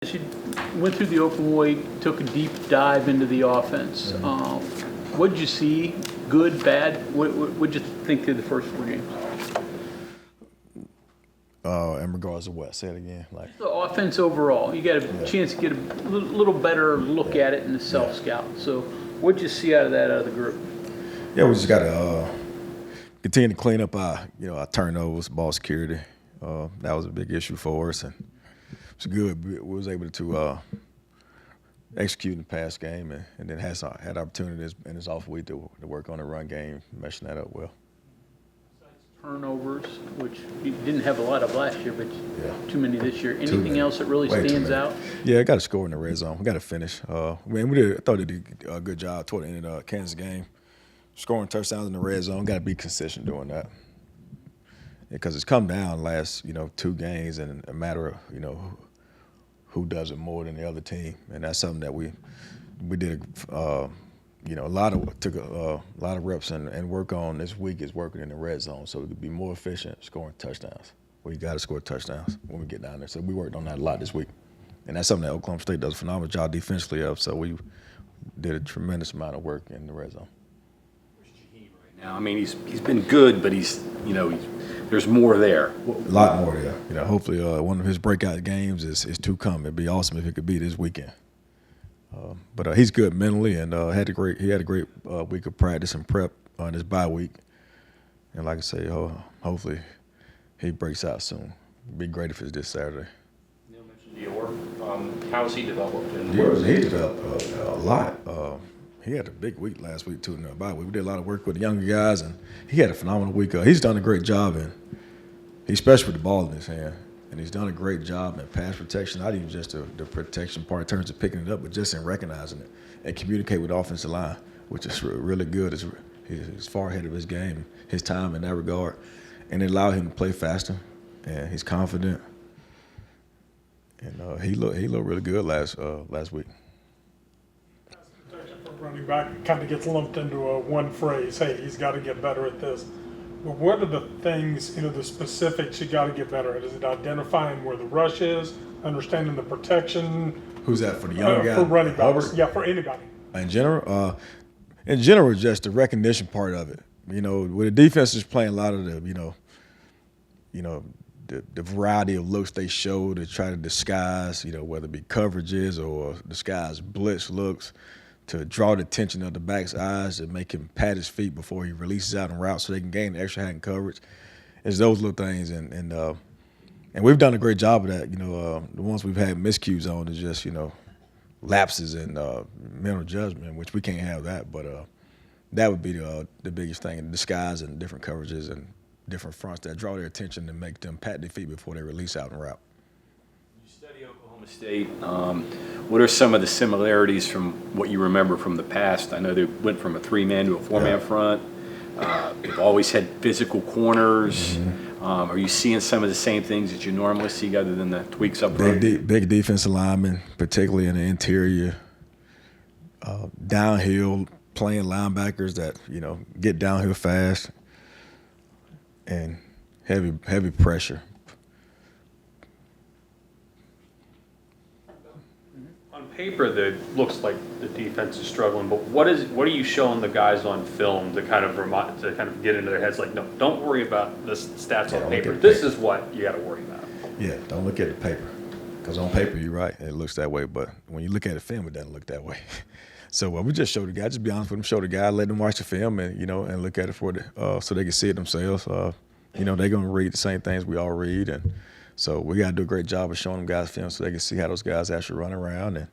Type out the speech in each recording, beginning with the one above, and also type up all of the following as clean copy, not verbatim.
As you went through the open weight, took a deep dive into the offense. What did you see? Good, bad? What did you think through the first 4 games? In regards to what? Say it again. Like The offense overall. You got a chance to get a little better look at it in the self-scout. So what did you see out of the group? Yeah, we just got to continue to clean up our turnovers, ball security. That was a big issue for us, and it's good. We was able to execute in the pass game, and then had opportunities in this off week to work on the run game, meshing that up well. Turnovers, which you didn't have a lot of last year, but too many this year. Too Anything many. else that really Way too stands many. out? Yeah, I got to score in the red zone. We got to finish. I thought they did a good job toward the end of the Kansas game, scoring touchdowns in the red zone. Got to be consistent doing that because it's come down last 2 games, and a matter of who does it more than the other team, and that's something that we did. A lot of reps and work on this week is working in the red zone, so we could be more efficient scoring touchdowns. We got to score touchdowns when we get down there. So we worked on that a lot this week, and that's something that Oklahoma State does a phenomenal job defensively of. So we did a tremendous amount of work in the red zone. Now, I mean, he's been good, but there's more there. A lot more there. Hopefully one of his breakout games is to come. It'd be awesome if it could be this weekend. But he's good mentally, and he had a great week of practice and prep on his bye week. And like I say, hopefully he breaks out soon. It'd be great if it's this Saturday. Neil mentioned Dior. How has he developed? He developed a lot. He had a big week last week too in the bye week. We did a lot of work with the younger guys, and he had a phenomenal week. He's done a great job, and he's special with the ball in his hand. And he's done a great job in pass protection, not even just the protection part in terms of picking it up, but just in recognizing it and communicate with the offensive line, which is really good. He's far ahead of his game, his time in that regard. And it allowed him to play faster, and he's confident. And he looked really good last week. Protection for running back kind of gets lumped into one phrase. Hey, he's got to get better at this. But what are the things, the specifics you got to get better at? Is it identifying where the rush is, understanding the protection? Who's that for the younger guy? For running backs, Hubbard? yeah, for anybody. In general, just the recognition part of it. Where the defense is playing a lot of the variety of looks they show to try to disguise, whether it be coverages or disguise blitz looks, to draw the attention of the back's eyes and make him pat his feet before he releases out en route so they can gain extra hand coverage. It's those little things, and we've done a great job of that. The ones we've had miscues on is just lapses in mental judgment, which we can't have that. But that would be the biggest thing, in disguise and different coverages and different fronts that draw their attention and make them pat their feet before they release out en route. You study Oklahoma State. What are some of the similarities from what you remember from the past? I know they went from a 3-man to a 4-man front. They've always had physical corners. Mm-hmm. Are you seeing some of the same things that you normally see other than the tweaks up front? Big defensive linemen, particularly in the interior. Downhill playing linebackers that get downhill fast, and heavy pressure. On paper, that looks like the defense is struggling, but what are you showing the guys on film to kind of get into their heads? Like, no, don't worry about the stats on paper. This is what you got to worry about. Yeah, don't look at the paper, because on paper you're right, it looks that way, but when you look at the film, it doesn't look that way. So we just show the guy, just be honest with them, show the guy, let them watch the film, and and look at it so they can see it themselves. They're going to read the same things we all read, and so we got to do a great job of showing them guys film so they can see how those guys actually run around, and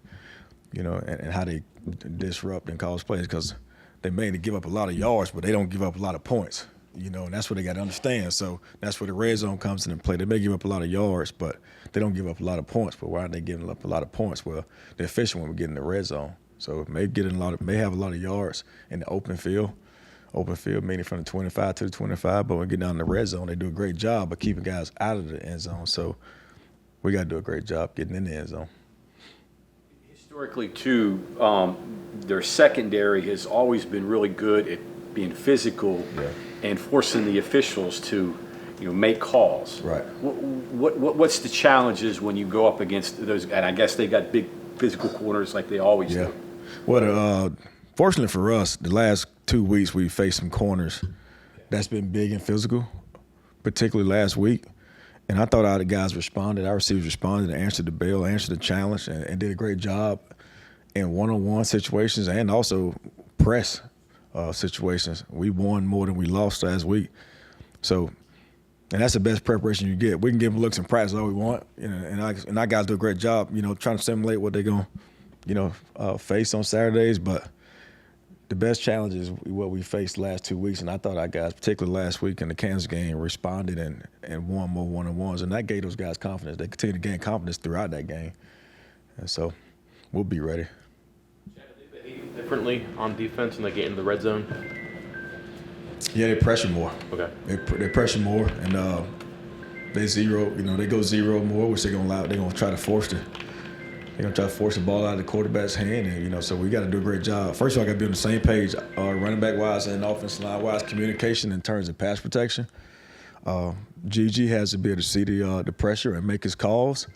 and how they disrupt and cause plays, because they mainly give up a lot of yards, but they don't give up a lot of points. And that's what they got to understand. So that's where the red zone comes into play. They may give up a lot of yards, but they don't give up a lot of points. But why aren't they giving up a lot of points? Well, they're efficient when we get in the red zone. So it may have a lot of yards in the open field. Open field meaning from the 25 to the 25, but when we get down in the red zone, they do a great job of keeping guys out of the end zone. So we got to do a great job getting in the end zone. Historically, too, their secondary has always been really good at being physical and forcing the officials to make calls. Right. What's the challenges when you go up against those? And I guess they got big physical corners like they always Yeah. do. Well, fortunately for us, the last 2 weeks we faced some corners that's been big and physical, particularly last week. And I thought our guys responded, our receivers responded and answered the bell, answered the challenge, and did a great job in one-on-one situations and also press situations. We won more than we lost last week. So, and that's the best preparation you get. We can give them looks and practice all we want, and our guys do a great job, trying to simulate what they're going to, face on Saturdays. But the best challenge is what we faced the last 2 weeks, and I thought our guys, particularly last week in the Kansas game, responded and won more one-on-ones, and that gave those guys confidence. They continue to gain confidence throughout that game, and so we'll be ready. They behave differently on defense when they get into the red zone. Yeah, they pressure more. Okay. They pressure more, and they zero. They go zero more, which they're gonna try to force the. They're gonna try to force the ball out of the quarterback's hand, and so we got to do a great job. First of all, I got to be on the same page, running back wise and offensive line wise, communication in terms of pass protection. GG has to be able to see the pressure and make his calls,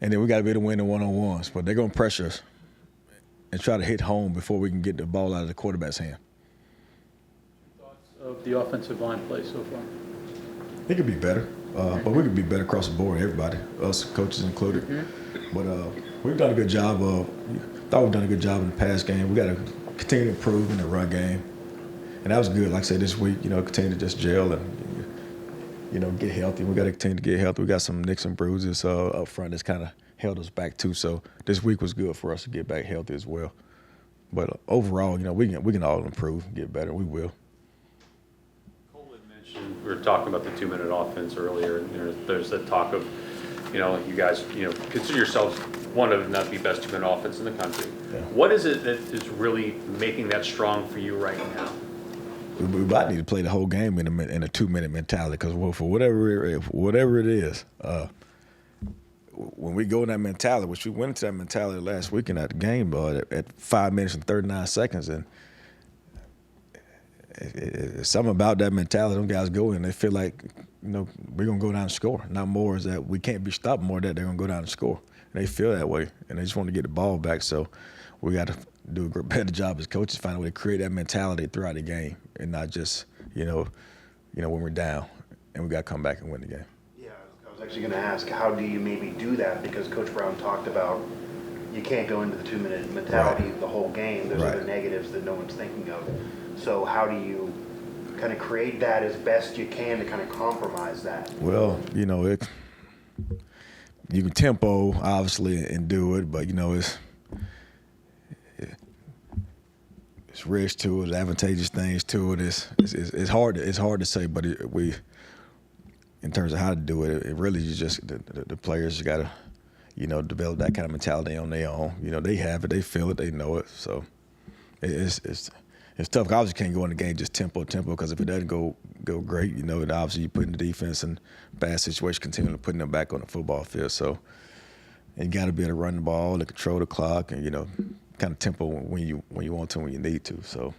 and then we got to be able to win the one-on-ones. But they're gonna pressure us and try to hit home before we can get the ball out of the quarterback's hand. Thoughts of the offensive line play so far? It could be better, but we could be better across the board, everybody, us coaches included. Mm-hmm. But we've done a good job thought we've done a good job in the pass game. We got to continue to improve in the run game. And that was good. Like I said, this week, continue to just gel and, get healthy. We got to continue to get healthy. We got some nicks and bruises up front that's kind of held us back too. So this week was good for us to get back healthy as well. But overall, we can all improve, get better. We will. We were talking about the 2-minute offense earlier, and there's that talk of, you guys, consider yourselves one of, if not the best 2-minute offense in the country. Yeah. What is it that is really making that strong for you right now? We might need to play the whole game in a 2-minute mentality because for whatever it is, when we go in that mentality, which we went into that mentality last week in that game at 5 minutes and 39 seconds, and it's something about that mentality. Them guys go in, they feel like, we're going to go down and score. Not more is that we can't be stopped, more that they're going to go down and score. And they feel that way, and they just want to get the ball back. So we got to do a better job as coaches, find a way to create that mentality throughout the game and not just, when we're down and we got to come back and win the game. Yeah, I was actually going to ask, how do you maybe do that? Because Coach Brown talked about you can't go into the 2-minute mentality the whole game. There's other negatives that no one's thinking of. So how do you kind of create that as best you can to kind of compromise that? Well, you can tempo obviously and do it, but it's risks to it, advantageous things to it. It's hard to say, but we in terms of how to do it, it really is just the players got to develop that kind of mentality on their own. They have it, they feel it, they know it. So it's tough. Obviously, can't go in the game just tempo, because if it doesn't go great, and obviously you put in the defense in bad situations, continuing putting them back on the football field. So you got to be able to run the ball and control the clock, and kind of tempo when you want to, when you need to. So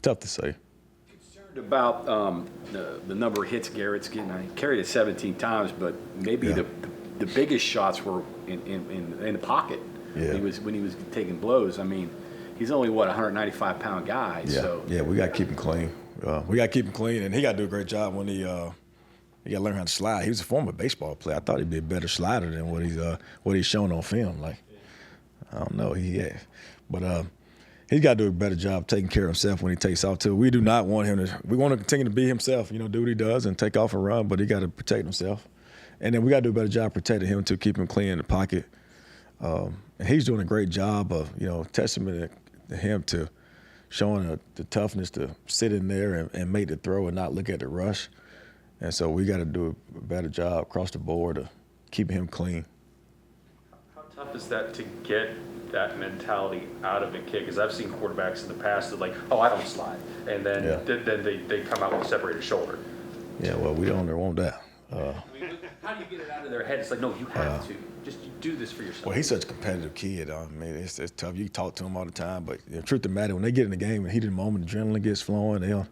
tough to say. Concerned about the number of hits Garrett's getting. I carried it 17 times, but maybe the biggest shots were in the pocket. Yeah. when he was taking blows. I mean, he's only, 195-pound guy. Yeah, So. Yeah, we got to keep him clean. We got to keep him clean, and he got to do a great job when he got to learn how to slide. He was a former baseball player. I thought he'd be a better slider than what he's shown on film. Like, I don't know. But he's got to do a better job taking care of himself when he takes off, too. We do not want him to – we want to continue to be himself, do what he does and take off and run, but he got to protect himself. And then we got to do a better job protecting him, to keep him clean in the pocket. And he's doing a great job of, testament to him to showing the toughness to sit in there and make the throw and not look at the rush. And so we got to do a better job across the board of keeping him clean. How tough is that to get that mentality out of a kid? Because I've seen quarterbacks in the past that I don't slide. And then, then they come out with a separated shoulder. Yeah, well, we don't want that. How do you get it out of their head? It's like, no, you have to. Just do this for yourself. Well, he's such a competitive kid. I mean, it's tough. You talk to him all the time, but the truth of the matter, when they get in the game and heat of the moment, adrenaline gets flowing, they'll,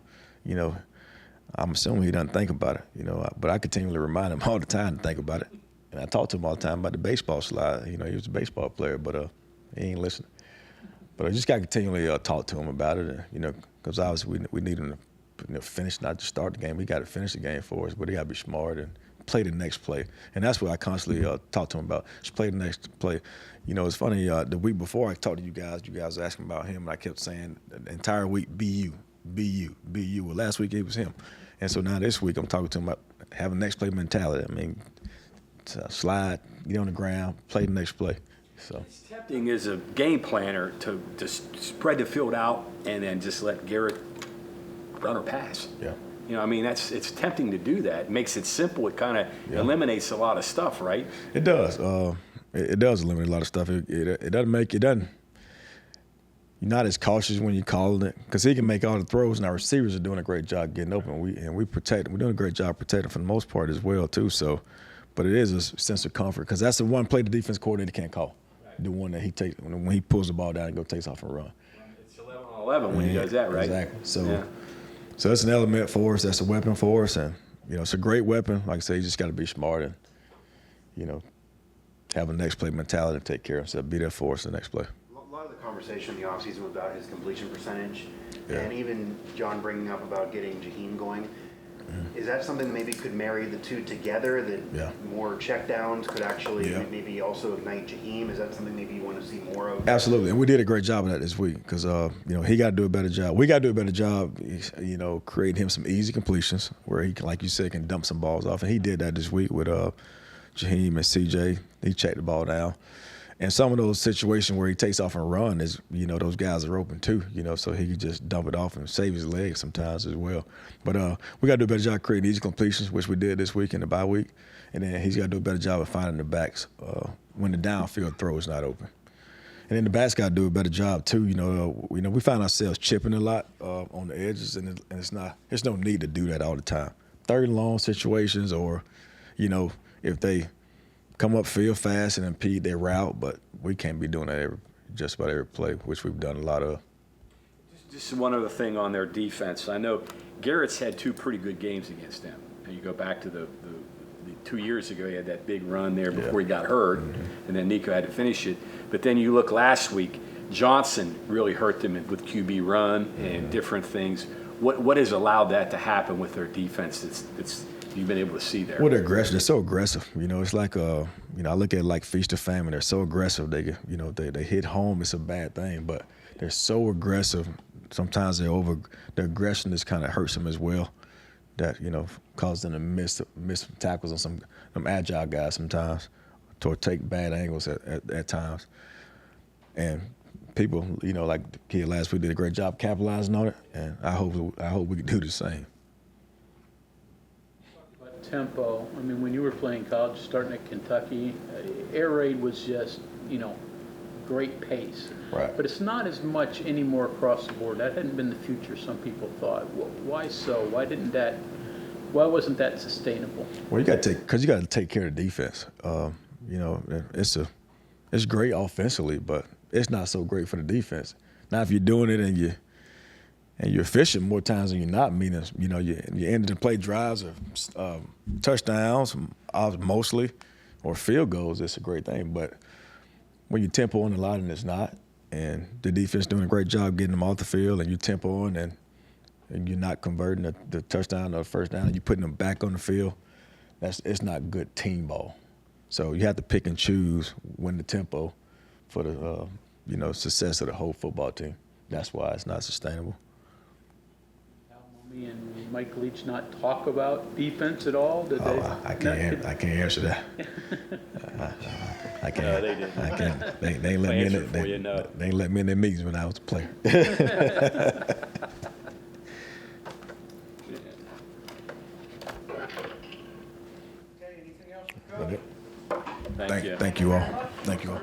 I'm assuming he doesn't think about it, you know. But I continually remind him all the time to think about it. And I talk to him all the time about the baseball slide. You know, he was a baseball player, but he ain't listening. But I just got to continually talk to him about it, you know, because obviously we need him to, you know, finish, not just start the game. We got to finish the game for us, but he got to be smart and play the next play. And that's what I constantly talk to him about. Just play the next play. You know, it's funny, the week before I talked to you guys were asking about him, and I kept saying the entire week, BU, BU, BU. Well, last week it was him. And so now this week I'm talking to him about having next play mentality. I mean, slide, get on the ground, play the next play. So It's tempting as a game planner to just spread the field out and then just let Garrett run or pass. yeah. You know, I mean, it's tempting to do that. It makes it simple. It kind of eliminates a lot of stuff, right? It does. It does eliminate a lot of stuff. It doesn't make you're not as cautious when you calling it, because he can make all the throws, and our receivers are doing a great job getting open. We're doing a great job protecting for the most part as well too. So, but it is a sense of comfort, because that's the one play the defense coordinator can't call. Right. The one that he takes when he pulls the ball down and takes off and run. It's 11 on 11 when he does that, right? Exactly. So it's an element for us. That's a weapon for us, and you know it's a great weapon. Like I say, you just got to be smart and you know have a next play mentality to take care of himself. Be there for us the next play. A lot of the conversation in the offseason was about his completion percentage, Yeah. and even John bringing up about getting Jaheim going. Is that something that maybe could marry the two together, that Yeah. more checkdowns could actually Yeah. maybe also ignite Jaheim? Is that something maybe you want to see more of? Absolutely, and we did a great job of that this week, because you know he got to do a better job. We got to do a better job, you know, creating him some easy completions where he can, like you said, can dump some balls off, and he did that this week with Jaheim and CJ. He checked the ball down. And some of those situations where he takes off and run is, you know, those guys are open too, you know, so he could just dump it off and save his legs sometimes as well. But we got to do a better job creating easy completions, which we did this week in the bye week. And then he's got to do a better job of finding the backs when the downfield throw is not open. And then the backs got to do a better job too. You know, we find ourselves chipping a lot on the edges, and there's no need to do that all the time. Third and long situations, or, you know, if they come up field fast and impede their route, but we can't be doing that just about every play, which we've done a lot of. Just one other thing on their defense. I know Garrett's had two pretty good games against them. And you go back to the 2 years ago, he had that big run there before he got hurt, and then Nico had to finish it. But then you look last week, Johnson really hurt them with QB run and different things. What has allowed that to happen with their defense that's you've been able to see there? Well, they're aggressive. They're so aggressive. You know, it's like you know, I look at it like feast or famine. They're so aggressive. They hit home. It's a bad thing, but they're so aggressive. Sometimes their aggressiveness kind of hurts them as well. That, you know, causes them to miss tackles on some agile guys sometimes, to take bad angles at times. And people, you know, like the kid last week did a great job capitalizing on it, and I hope we can do the same. Tempo. I mean, when you were playing college, starting at Kentucky, air raid was just, you know, great pace. Right. But it's not as much anymore across the board. That hadn't been the future some people thought. Why so? Why wasn't that sustainable? Well, you got to take care of the defense. You know, it's great offensively, but it's not so great for the defense. Now, if you're doing it and you're efficient more times than you're not, meaning, you know, you end the play drives or touchdowns mostly, or field goals, it's a great thing. But when you tempo on the line and it's not, and the defense doing a great job getting them off the field, and you tempo on and you're not converting the touchdown or the first down, and you're putting them back on the field, it's not good team ball. So you have to pick and choose when the tempo for the you know, success of the whole football team. That's why it's not sustainable. Me and Mike Leach not talk about defense at all? I can't answer that. I can't. No, they didn't. I can't. They ain't let me in it. They ain't let me in their meetings when I was a player. Thank you. Thank you all. Thank you all.